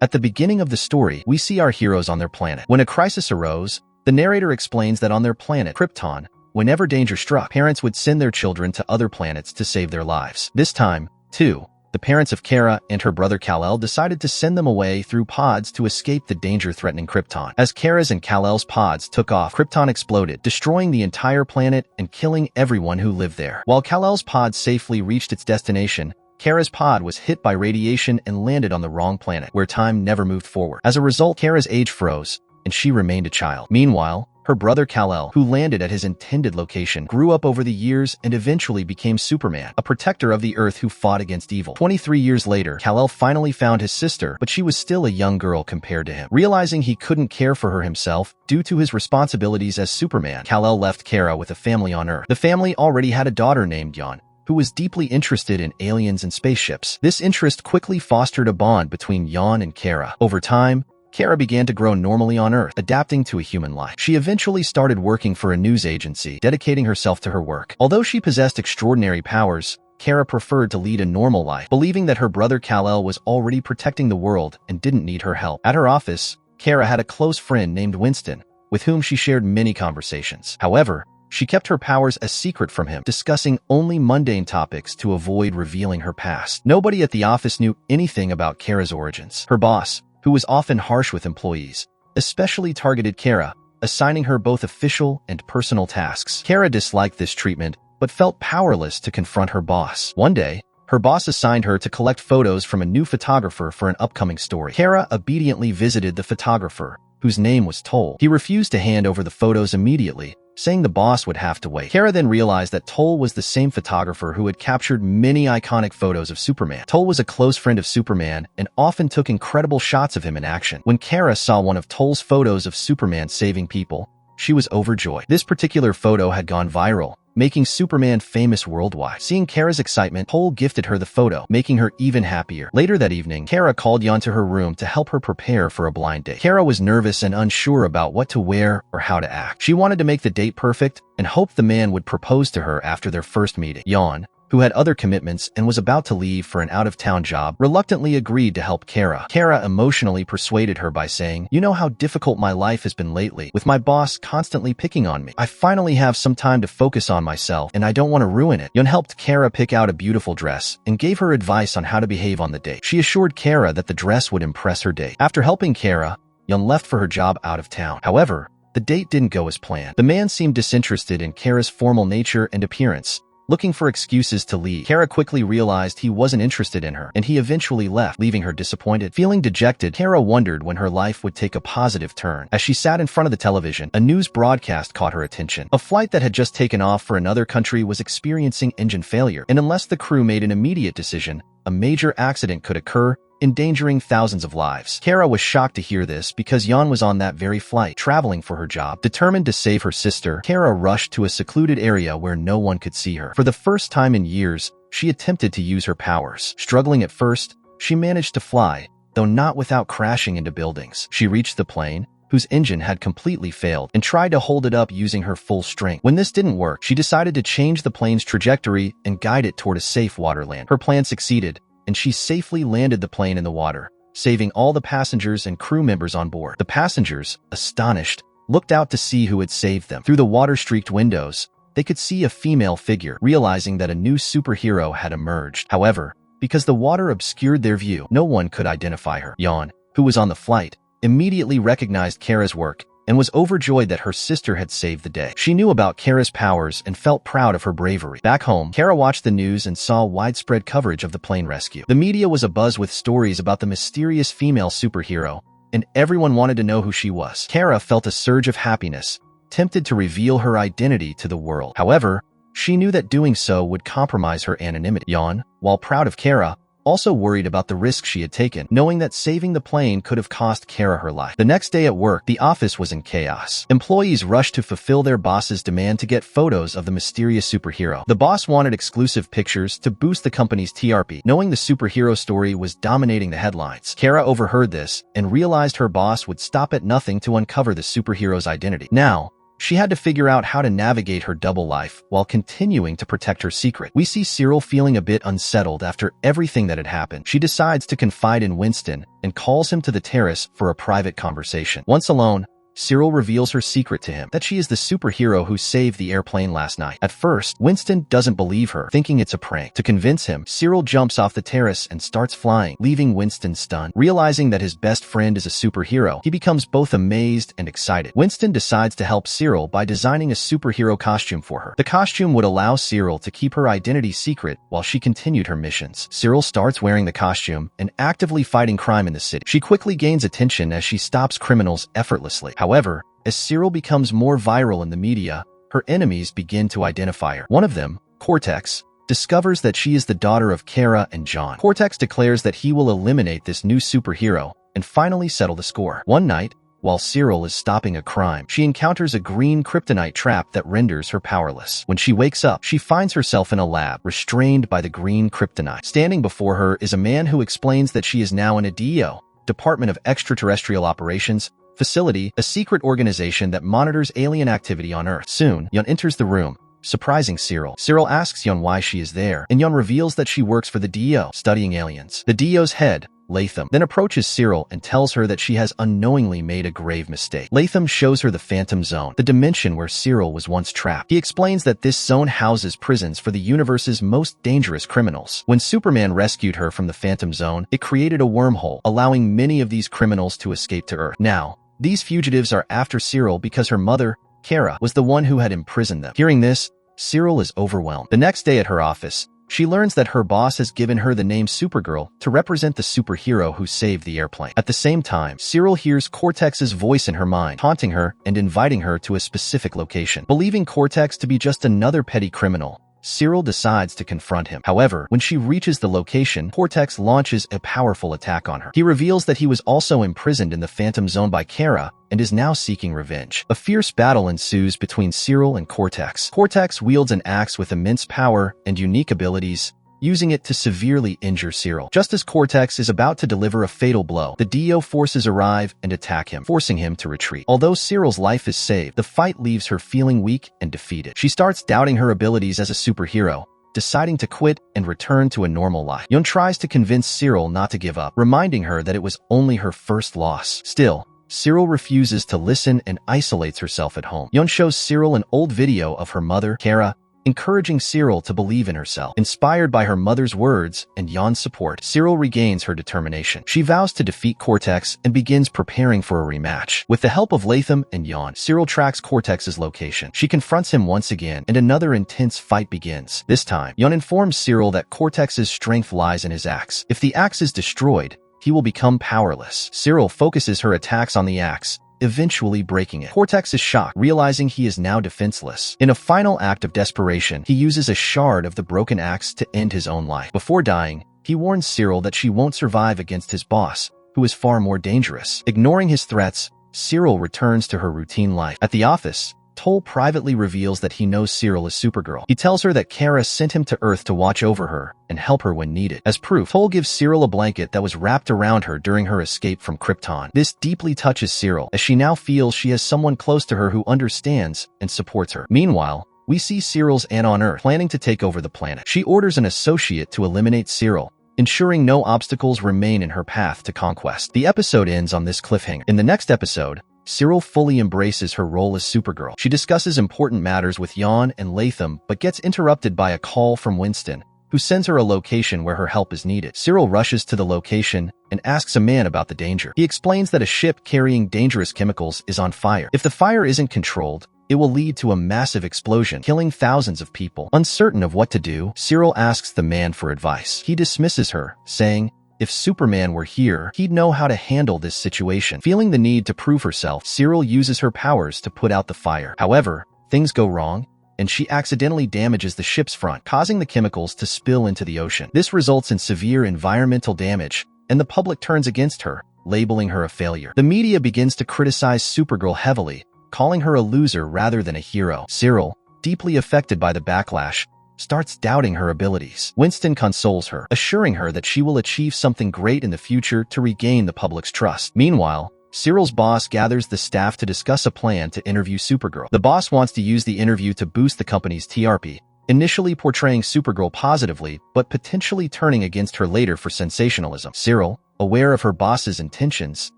At the beginning of the story, we see our heroes on their planet. When a crisis arose, the narrator explains that on their planet, Krypton, whenever danger struck, parents would send their children to other planets to save their lives. This time, too, the parents of Kara and her brother Kal-El decided to send them away through pods to escape the danger-threatening Krypton. As Kara's and Kal-El's pods took off, Krypton exploded, destroying the entire planet and killing everyone who lived there. While Kal-El's pod safely reached its destination, Kara's pod was hit by radiation and landed on the wrong planet, where time never moved forward. As a result, Kara's age froze, and she remained a child. Meanwhile, her brother Kal-El, who landed at his intended location, grew up over the years and eventually became Superman, a protector of the Earth who fought against evil. 23 years later, Kal-El finally found his sister, but she was still a young girl compared to him. Realizing he couldn't care for her himself due to his responsibilities as Superman, Kal-El left Kara with a family on Earth. The family already had a daughter named Yon, who was deeply interested in aliens and spaceships. This interest quickly fostered a bond between Yon and Kara. Over time, Kara began to grow normally on Earth, adapting to a human life. She eventually started working for a news agency, dedicating herself to her work. Although she possessed extraordinary powers, Kara preferred to lead a normal life, believing that her brother Kal-El was already protecting the world and didn't need her help. At her office, Kara had a close friend named Winston, with whom she shared many conversations. However, she kept her powers a secret from him, discussing only mundane topics to avoid revealing her past. Nobody at the office knew anything about Kara's origins. Her boss, who was often harsh with employees, especially targeted Kara, assigning her both official and personal tasks. Kara disliked this treatment, but felt powerless to confront her boss. One day, her boss assigned her to collect photos from a new photographer for an upcoming story. Kara obediently visited the photographer, whose name was Toll. He refused to hand over the photos immediately, saying the boss would have to wait. Kara then realized that Toll was the same photographer who had captured many iconic photos of Superman. Toll was a close friend of Superman and often took incredible shots of him in action. When Kara saw one of Toll's photos of Superman saving people, she was overjoyed. This particular photo had gone viral, making Superman famous worldwide. Seeing Kara's excitement, Toll gifted her the photo, making her even happier. Later that evening, Kara called Yon to her room to help her prepare for a blind date. Kara was nervous and unsure about what to wear or how to act. She wanted to make the date perfect and hoped the man would propose to her after their first meeting. Yon, who had other commitments and was about to leave for an out-of-town job, reluctantly agreed to help Kara. Kara emotionally persuaded her by saying, "You know how difficult my life has been lately, with my boss constantly picking on me. I finally have some time to focus on myself, and I don't want to ruin it." Yon helped Kara pick out a beautiful dress and gave her advice on how to behave on the date. She assured Kara that the dress would impress her date. After helping Kara, Yon left for her job out of town. However, the date didn't go as planned. The man seemed disinterested in Kara's formal nature and appearance, looking for excuses to leave. Kara quickly realized he wasn't interested in her, and he eventually left, leaving her disappointed. Feeling dejected, Kara wondered when her life would take a positive turn. As she sat in front of the television, a news broadcast caught her attention. A flight that had just taken off for another country was experiencing engine failure, and unless the crew made an immediate decision, a major accident could occur, endangering thousands of lives. Kara was shocked to hear this because Yon was on that very flight, traveling for her job. Determined to save her sister, Kara rushed to a secluded area where no one could see her. For the first time in years, she attempted to use her powers. Struggling at first, she managed to fly, though not without crashing into buildings. She reached the plane, whose engine had completely failed, and tried to hold it up using her full strength. When this didn't work, she decided to change the plane's trajectory and guide it toward a safe waterland. Her plan succeeded, and she safely landed the plane in the water, saving all the passengers and crew members on board. The passengers, astonished, looked out to see who had saved them. Through the water-streaked windows, they could see a female figure, realizing that a new superhero had emerged. However, because the water obscured their view, no one could identify her. Yon, who was on the flight, immediately recognized Kara's work and was overjoyed that her sister had saved the day. She knew about Kara's powers and felt proud of her bravery. Back home, Kara watched the news and saw widespread coverage of the plane rescue. The media was abuzz with stories about the mysterious female superhero, and everyone wanted to know who she was. Kara felt a surge of happiness, tempted to reveal her identity to the world. However, she knew that doing so would compromise her anonymity. Yon, while proud of Kara, also worried about the risk she had taken, knowing that saving the plane could have cost Kara her life. The next day at work, the office was in chaos. Employees rushed to fulfill their boss's demand to get photos of the mysterious superhero. The boss wanted exclusive pictures to boost the company's TRP, knowing the superhero story was dominating the headlines. Kara overheard this and realized her boss would stop at nothing to uncover the superhero's identity. Now, She had to figure out how to navigate her double life while continuing to protect her secret. We see Cyril feeling a bit unsettled after everything that had happened. She decides to confide in Winston and calls him to the terrace for a private conversation. Once alone, Cyril reveals her secret to him, that she is the superhero who saved the airplane last night. At first, Winston doesn't believe her, thinking it's a prank. To convince him, Cyril jumps off the terrace and starts flying, leaving Winston stunned. Realizing that his best friend is a superhero, he becomes both amazed and excited. Winston decides to help Cyril by designing a superhero costume for her. The costume would allow Cyril to keep her identity secret while she continued her missions. Cyril starts wearing the costume and actively fighting crime in the city. She quickly gains attention as she stops criminals effortlessly. However, as Cyril becomes more viral in the media, her enemies begin to identify her. One of them, Cortex, discovers that she is the daughter of Kara and John. Cortex declares that he will eliminate this new superhero and finally settle the score. One night, while Cyril is stopping a crime, she encounters a green kryptonite trap that renders her powerless. When she wakes up, she finds herself in a lab, restrained by the green kryptonite. Standing before her is a man who explains that she is now in a DEO, Department of Extraterrestrial Operations, facility, a secret organization that monitors alien activity on Earth. Soon, Yeon enters the room, surprising Cyril. Cyril asks Yeon why she is there, and Yeon reveals that she works for the DEO, studying aliens. The DEO's head, Latham, then approaches Cyril and tells her that she has unknowingly made a grave mistake. Latham shows her the Phantom Zone, the dimension where Cyril was once trapped. He explains that this zone houses prisons for the universe's most dangerous criminals. When Superman rescued her from the Phantom Zone, it created a wormhole, allowing many of these criminals to escape to Earth. Now, these fugitives are after Cyril because her mother, Kara, was the one who had imprisoned them. Hearing this, Cyril is overwhelmed. The next day at her office, she learns that her boss has given her the name Supergirl to represent the superhero who saved the airplane. At the same time, Cyril hears Cortex's voice in her mind, taunting her and inviting her to a specific location. Believing Cortex to be just another petty criminal, Cyril decides to confront him. However, when she reaches the location, Cortex launches a powerful attack on her. He reveals that he was also imprisoned in the Phantom Zone by Kara and is now seeking revenge. A fierce battle ensues between Cyril and Cortex. Cortex wields an axe with immense power and unique abilities, using it to severely injure Cyril. Just as Cortex is about to deliver a fatal blow, the DEO forces arrive and attack him, forcing him to retreat. Although Cyril's life is saved, the fight leaves her feeling weak and defeated. She starts doubting her abilities as a superhero, deciding to quit and return to a normal life. Yeon tries to convince Cyril not to give up, reminding her that it was only her first loss. Still, Cyril refuses to listen and isolates herself at home. Yeon shows Cyril an old video of her mother, Kara, encouraging Cyril to believe in herself. Inspired by her mother's words and Yeon's support, Cyril regains her determination. She vows to defeat Cortex and begins preparing for a rematch. With the help of Latham and Yeon, Cyril tracks Cortex's location. She confronts him once again, and another intense fight begins. This time, Yeon informs Cyril that Cortex's strength lies in his axe. If the axe is destroyed, he will become powerless. Cyril focuses her attacks on the axe, eventually breaking it. Cortex is shocked, realizing he is now defenseless. In a final act of desperation, he uses a shard of the broken axe to end his own life. Before dying, he warns Cyril that she won't survive against his boss, who is far more dangerous. Ignoring his threats, Cyril returns to her routine life. At the office, Toll privately reveals that he knows Cyril is Supergirl. He tells her that Kara sent him to Earth to watch over her and help her when needed. As proof, Toll gives Cyril a blanket that was wrapped around her during her escape from Krypton. This deeply touches Cyril, as she now feels she has someone close to her who understands and supports her. Meanwhile, we see Cyril's aunt on Earth planning to take over the planet. She orders an associate to eliminate Cyril, ensuring no obstacles remain in her path to conquest. The episode ends on this cliffhanger. In the next episode, Cyril fully embraces her role as Supergirl. She discusses important matters with Yeon and Latham, but gets interrupted by a call from Winston, who sends her a location where her help is needed. Cyril rushes to the location and asks a man about the danger. He explains that a ship carrying dangerous chemicals is on fire. If the fire isn't controlled, it will lead to a massive explosion, killing thousands of people. Uncertain of what to do, Cyril asks the man for advice. He dismisses her, saying, if Superman were here, he'd know how to handle this situation. Feeling the need to prove herself, Cyril uses her powers to put out the fire. However, things go wrong, and she accidentally damages the ship's front, causing the chemicals to spill into the ocean. This results in severe environmental damage, and the public turns against her, labeling her a failure. The media begins to criticize Supergirl heavily, calling her a loser rather than a hero. Cyril, deeply affected by the backlash, starts doubting her abilities. Winston consoles her, assuring her that she will achieve something great in the future to regain the public's trust. Meanwhile, Cyril's boss gathers the staff to discuss a plan to interview Supergirl. The boss wants to use the interview to boost the company's TRP, initially portraying Supergirl positively, but potentially turning against her later for sensationalism. Cyril, aware of her boss's intentions,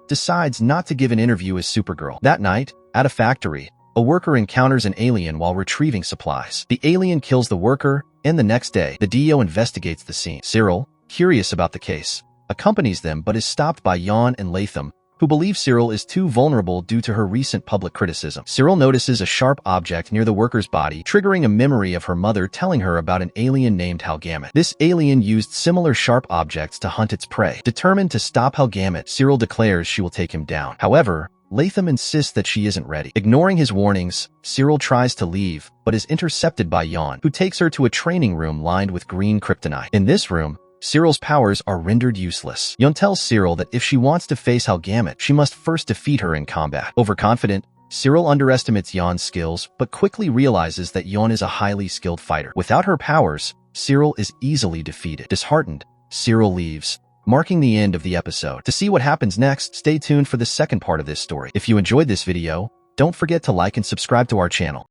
decides not to give an interview as Supergirl. That night, at a factory, a worker encounters an alien while retrieving supplies. The alien kills the worker, and the next day, the DO investigates the scene. Cyril, curious about the case, accompanies them but is stopped by Jan and Latham, who believe Cyril is too vulnerable due to her recent public criticism. Cyril notices a sharp object near the worker's body, triggering a memory of her mother telling her about an alien named Halgamut. This alien used similar sharp objects to hunt its prey. Determined to stop Halgamut, Cyril declares she will take him down. However, Latham insists that she isn't ready. Ignoring his warnings, Cyril tries to leave, but is intercepted by Jan, who takes her to a training room lined with green kryptonite. In this room, Cyril's powers are rendered useless. Jan tells Cyril that if she wants to face Halgamut, she must first defeat her in combat. Overconfident, Cyril underestimates Jan's skills, but quickly realizes that Jan is a highly skilled fighter. Without her powers, Cyril is easily defeated. Disheartened, Cyril leaves, marking the end of the episode. To see what happens next, stay tuned for the second part of this story. If you enjoyed this video, don't forget to like and subscribe to our channel.